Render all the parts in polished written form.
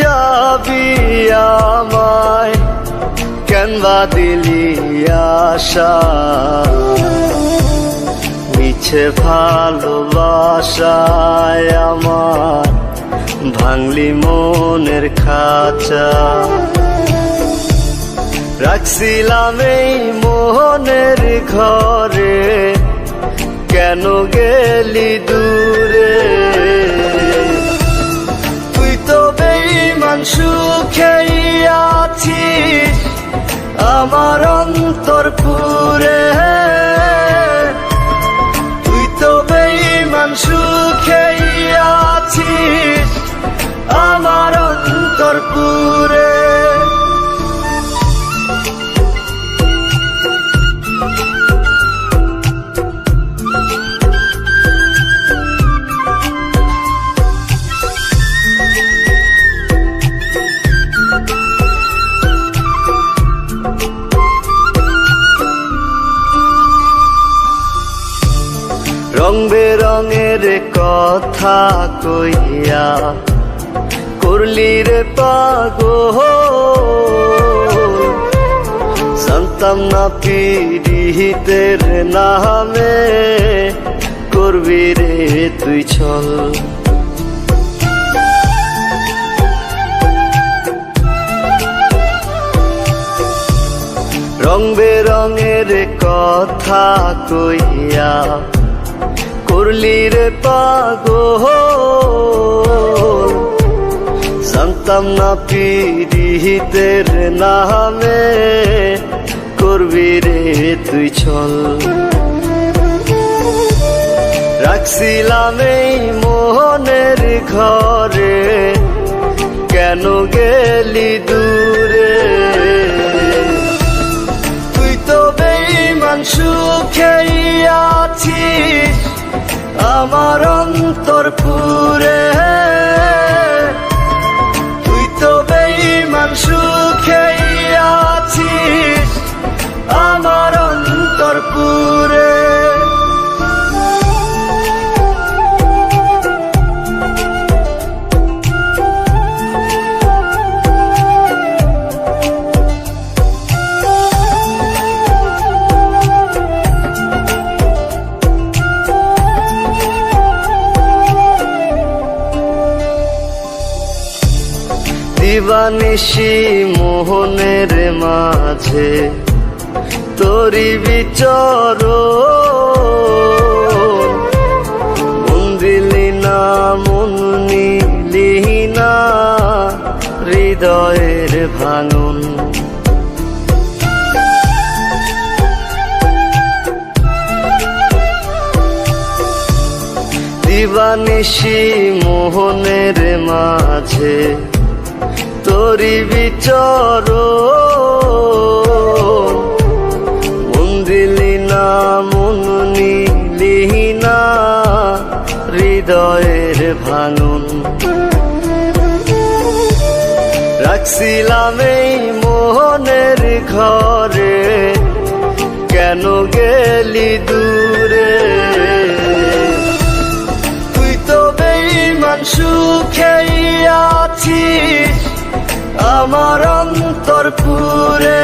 যাবি আমায়, কেন বা দিলি আশা। মিছে ভালোবাসায় আমার ভাঙলি মনের খাঁচা। রাখছিলাম এই মোহনের ঘরে, কেন গেলি দূরে। তুই তো বেঈমান সুখেই আছিস আমার অন্তর পুরে। তুই তো বেঈমান সুখেই আছিস আমার অন্তর পুরে। রং বেরঙের কথা কইয়া করলি রে পাগল। জানতাম না পীড়িতের নামে করবি রে তুই ছল। রং বেরঙের কথা কইয়া করলি রে পাগল। জানতাম না পীড়িতের নামে করবি রে তুই ছল। রাখছিলাম এই মোহনের ঘরে, কেন গেলি দূরে। তুই তো বেঈমান সুখেই আছিস আমার অন্তর পুরে। তুই তো বেঈমান সুখেই আছিস আমার অন্তর পুরে। দিবানিশি মোহনের মাঝে তোরি বিচরণ। মন দিলি না মন নিলি না হৃদয়ের ভাঙন। দিবানিশি মোহনের মাঝে তোরি বিচরণ। মন দিলি না মন নিলি না হৃদয়ের ভাঙন। রাখছিলাম এই মোহনের ঘরে, কেন গেলি দূরে। তুই তো বেঈমান সুখেই আছিস আমার অন্তর পুরে।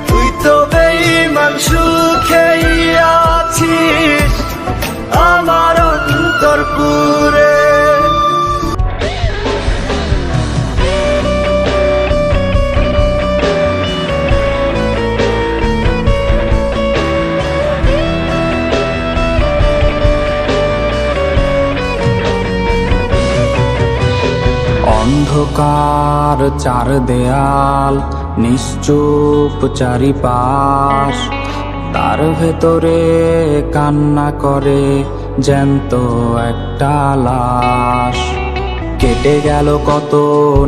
তুই তো বেঈমান সুখেই আছিস আমার অন্তর পুরে। অন্ধকার চার দেয়াল, নিশ্চুপ চারিপাশ, তার ভেতরে কান্না করে জ্যান্ত একটা লাশ। কেটে গেল কত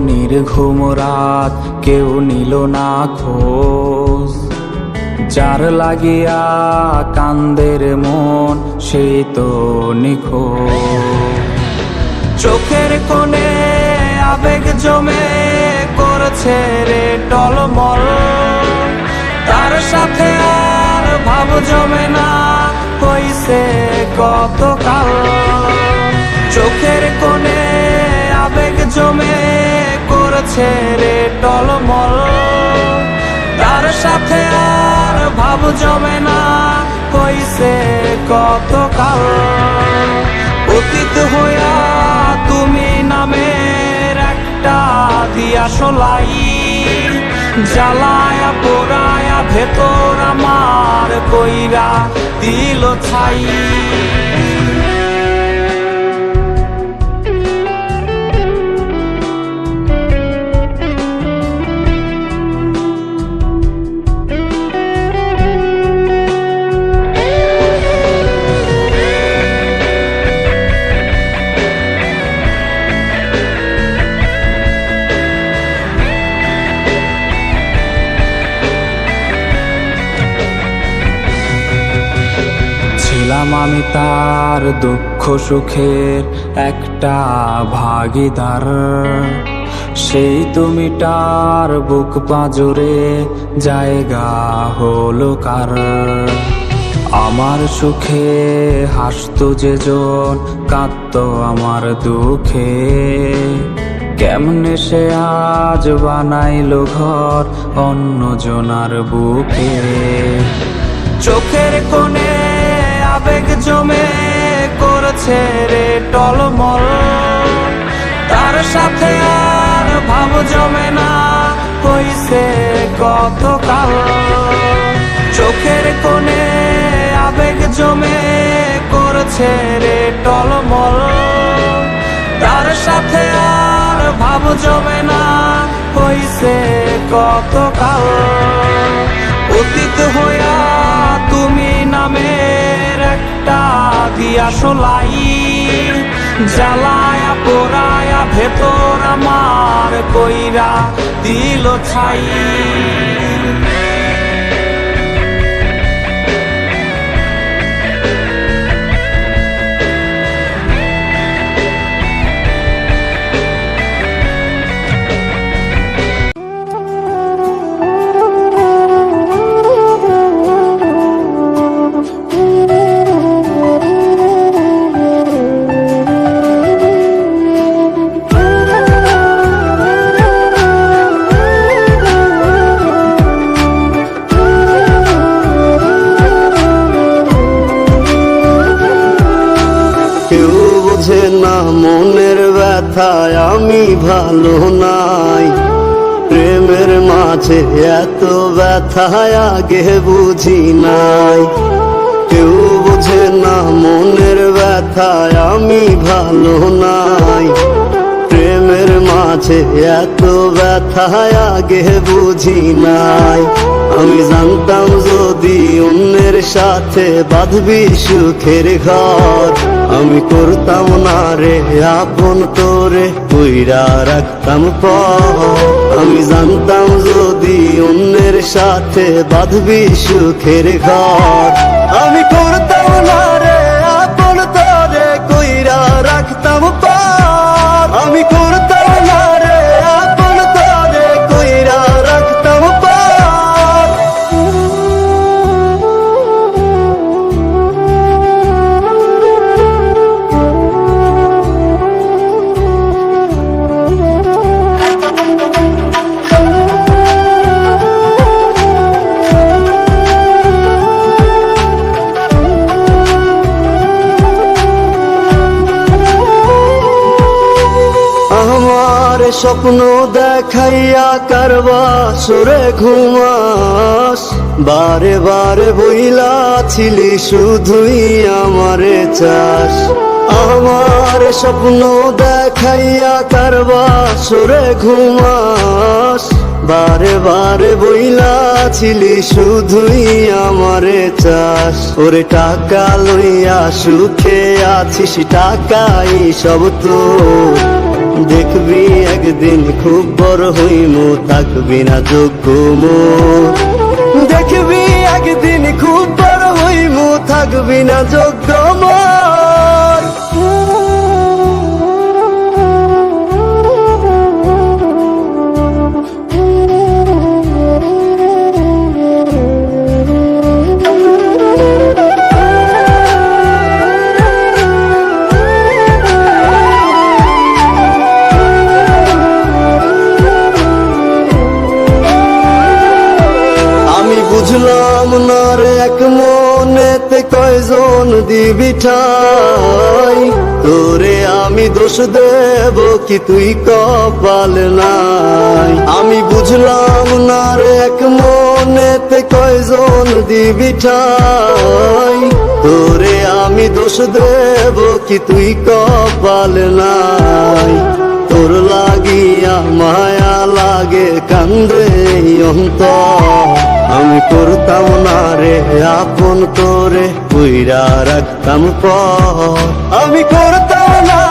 নির্ঘুম রাত, কেউ নিল না খোঁজ। যার লাগিয়া কান্দের মন, সেই তো নিখোঁজ। চোখের কোণে আবেগ জমে করছে রে টলমল, তার সাথে আর ভাব জমে না, হইছে কতকাল। চোখের কোণে আবেগ জমে করেছে রে টলমল, তার সাথে আর ভাব জমে না হইছে কতকাল। অতীত হইয়া তুমি নামের একটা দিয়া সোলাই, জ্বালায়া পোড়ায়া ভেতর আমার কইরা দিল ছাই। ছিলাম আমি তার দুঃখ সুখের একটা ভাগীদার, সেই তুমি তার বুক পাঁজরে জায়গা হলো কার। আমার সুখে হাসতো যেজন, কাঁদতো আমার দুঃখে, কেমনে সে আজ বানাইলো ঘর অন্য জনার বুকে। চোখের কোণে আবেগ জমে করেছে রে টলমল, তার সাথে আর ভাব জমে না হইছে কতকাল। চোখের কোণে আবেগ জমে করেছে রে টলমল, তার সাথে আর ভাব জমে না হইছে কতকাল। অতীত হইয়া তুমি নামের একটা দিয়া সোলাই, জ্বালায়া পোড়ায়া ভেতর আমার কইরা দিল ছাই। কেউ বোঝে না মনের ব্যথায় আমি ভালো নাই, প্রেমের মাঝে এত ব্যথায় আগে বুঝি নাই। কেউ বোঝে না মনের ব্যথায় আমি ভালো নাই, প্রেমের মাঝে এত ব্যথায় আগে বুঝি নাই। আমি জানতাম যদি অন্যের সাথে বাঁধবি সুখের ঘর, আমি করতাম না রে আপন তোরে কইরা রাখতাম পর। আমি জানতাম যদি অন্যের সাথে বাঁধবি সুখের ঘর, আমি করতাম না রে আপন তোরে কইরা রাখতাম পর। আমি করতাম না রে আপন তোরে কইরা রাখতাম পর। আমার স্বপ্ন দেখাইয়া কারবা সুরে ঘুমাস, বারে বারে বইলা ছিলি শুধুই আমারে চাস। আমার স্বপ্ন দেখাইয়া কারবা সুরে ঘুমাস, বারে বারে বইলা ছিলি শুধুই আমারে চাস। ওরে টাকা লইয়া সুখে আছিস, টাকাই সব তোর। দেখবি একদিন খুব বড় হইমু, থাকবি না যোগ্য মোর। দেখবি একদিন খুব বড় হইমু, থাকবি না যোগ্য মোর। মনেতে কয়জন দিবি ঠাই, তোরে আমি দোষ দেব কি তুই কপাল নাই। আমি বুঝলাম না রে এক মনেতে কয়জন দিবি ঠাই, তোরে আমি দোষ দেব কি তুই কপাল নাই। তোর লাগিয়া মায়া লাগে কান্দে অন্তর, আমি করতাম না রে আপন করে পুইরা রাখতাম পর, আমি করতাম না